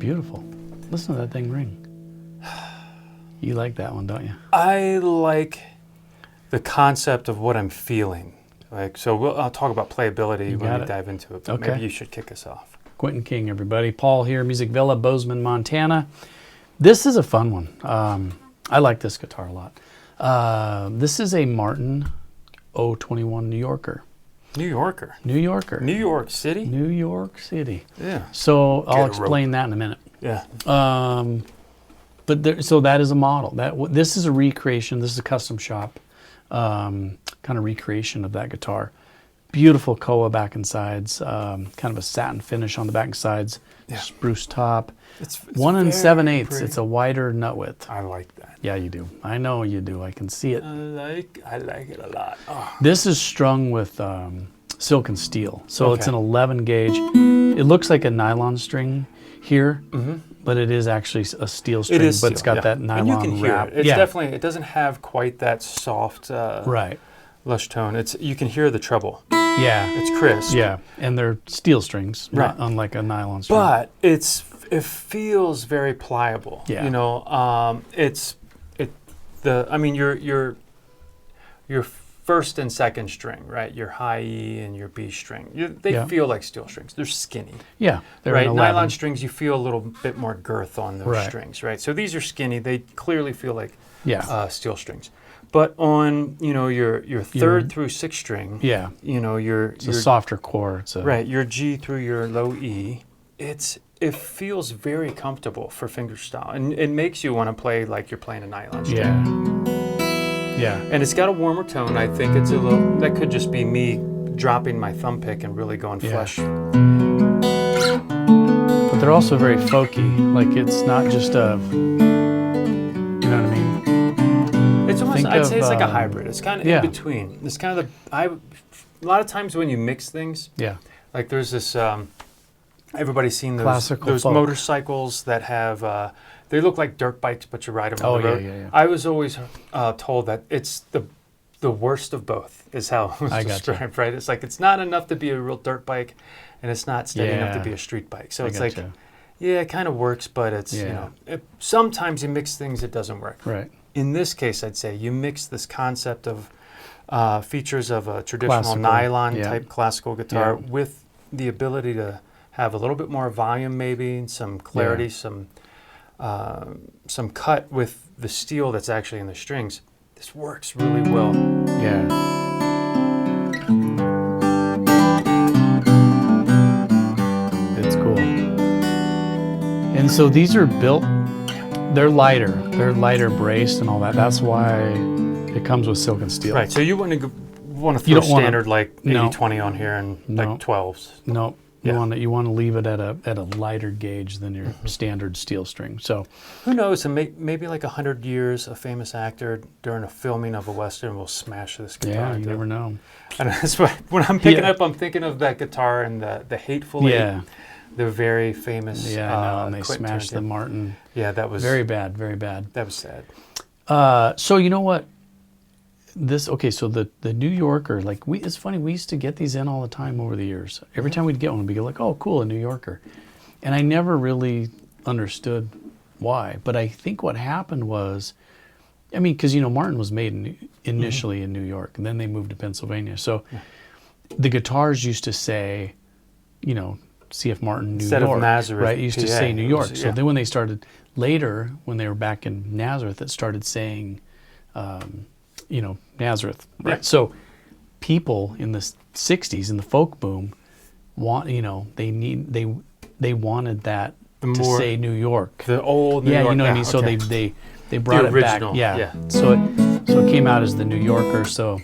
beautiful. Listen to that thing ring. You like that one, don't you? I like the concept of what I'm feeling. Like, so I'll talk about playability when we dive into it, but maybe you should kick us off. Quentin King, everybody. Paul here, Music Villa, Bozeman, Montana. This is a fun one. I like this guitar a lot. This is a Martin 021 New Yorker. New Yorker. New Yorker. New York City? New York City. Yeah. So I'll explain that in a minute. Yeah. So that is a model. This is a recreation. This is a custom shop kind of recreation of that guitar. Beautiful Koa back and sides. Kind of a satin finish on the back and sides. Yeah. Spruce top. It's 1 7/8. It's a wider nut width. I like that. Yeah, you do. I know you do. I can see it. I like it a lot. Oh. This is strung with silk and steel. So it's an 11 gauge. It looks like a nylon string here, but it is actually a steel string. It is but it's got that nylon and you can wrap. Hear it. It's definitely, it doesn't have quite that soft lush tone. You can hear the treble. Yeah. It's crisp. Yeah, and they're steel strings, not unlike a nylon string. But it feels very pliable. Yeah. You know, your first and second string, right? Your high E and your B string. They feel like steel strings. They're skinny. Yeah. They're right. Nylon strings, you feel a little bit more girth on those right. strings, right? So these are skinny. They clearly feel like steel strings. But on your third through sixth string, it's a softer core. It's your G through your low E, it feels very comfortable for fingerstyle, and it makes you want to play like you're playing a nylon string. Yeah, and it's got a warmer tone. I think it's a little. That could just be me dropping my thumb pick and really going flush. But they're also very folky. Like it's not just a. You know what I mean? It's almost. I'd say it's like a hybrid. It's kind of in between. It's kind of a lot of times when you mix things. Yeah. Like there's this. Everybody's seen those motorcycles that have. They look like dirt bikes, but you ride them on the road. Yeah. I was always told that it's the worst of both, is how it was described, right? It's like it's not enough to be a real dirt bike, and it's not steady enough to be a street bike. So it's like, it kind of works, but it's, sometimes you mix things, it doesn't work. Right. In this case, I'd say you mix this concept of features of a traditional nylon-type classical guitar with the ability to have a little bit more volume, maybe, some clarity, some cut with the steel that's actually in the strings. This works really well. Yeah. It's cool. And so these are built, they're lighter braced and all that. That's why it comes with silk and steel. Right, so you want to throw standard like 80-20 on here and like 12s. No. You want to leave it at a lighter gauge than your standard steel string. So, who knows? And maybe like 100 years, a famous actor during a filming of a western will smash this guitar. Yeah, you never know. And that's why when I'm picking up, I'm thinking of that guitar and the Hateful Eight, the very famous. Yeah, I know. And they smashed the Martin. Yeah, that was very bad. Very bad. That was sad. So you know what? So the New Yorker, it's funny, we used to get these in all the time over the years. Every time we'd get one, we'd be like, oh, cool, a New Yorker. And I never really understood why. But I think what happened was, because, Martin was made initially in New York, and then they moved to Pennsylvania. So the guitars used to say, C.F. Martin, New Instead York. Of Nazareth, right? It used to say New York. So then when they started, later, when they were back in Nazareth, it started saying, Nazareth, right? Yeah. So people in the 60s in the folk boom they wanted that to say New York. The old New York. Yeah, you know what I mean? So they brought it back. Yeah. So it came out as the New Yorker. So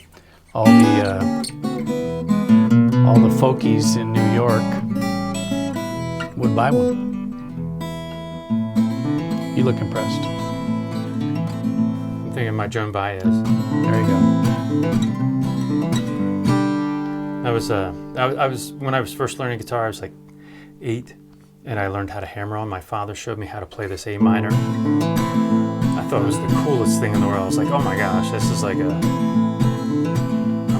all the folkies in New York would buy one. You look impressed. Thinking my Joan Baez. There you go. I was when I was first learning guitar, I was like 8, and I learned how to hammer on. My father showed me how to play this A minor. I thought it was the coolest thing in the world. I was like, oh my gosh, this is like I'm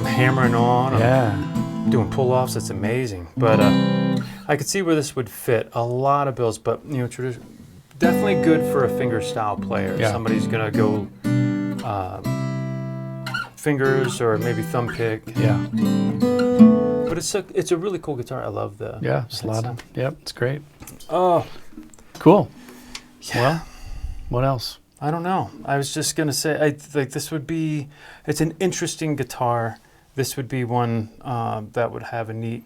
hammering on. I'm doing pull-offs. It's amazing. But I could see where this would fit a lot of bills, but you know, definitely good for a finger style player. Yeah. Somebody's gonna go fingers or maybe thumb pick. Yeah. But it's a really cool guitar. I love the slotted. Yep, it's great. Oh, cool. yeah. Well, what else? I don't know. I was just gonna say, this would be. It's an interesting guitar. This would be one that would have a neat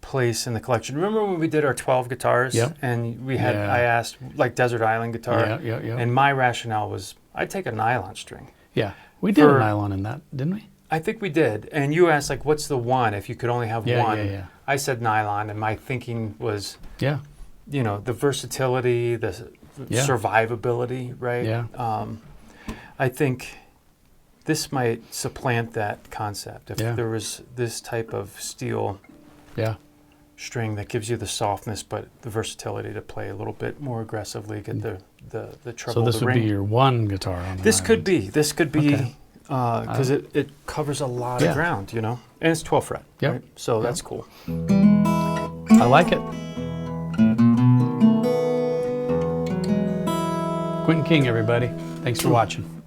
place in the collection. Remember when we did our 12 guitars? Yep. And we had, I asked, like, Desert Island guitar. Yeah. And my rationale was, I'd take a nylon string. Yeah. We did a nylon in that, didn't we? I think we did. And you asked, like, what's the one if you could only have one? Yeah. I said nylon, and my thinking was, you know, the versatility, the survivability, right? Yeah. I think this might supplant that concept. If there was this type of steel string that gives you the softness, but the versatility to play a little bit more aggressively, get the treble. So this would be your one guitar on This could be. This could be, because it covers a lot of ground, you know? And it's 12 fret, right? So that's cool. I like it. Quentin King, everybody. Thanks for watching.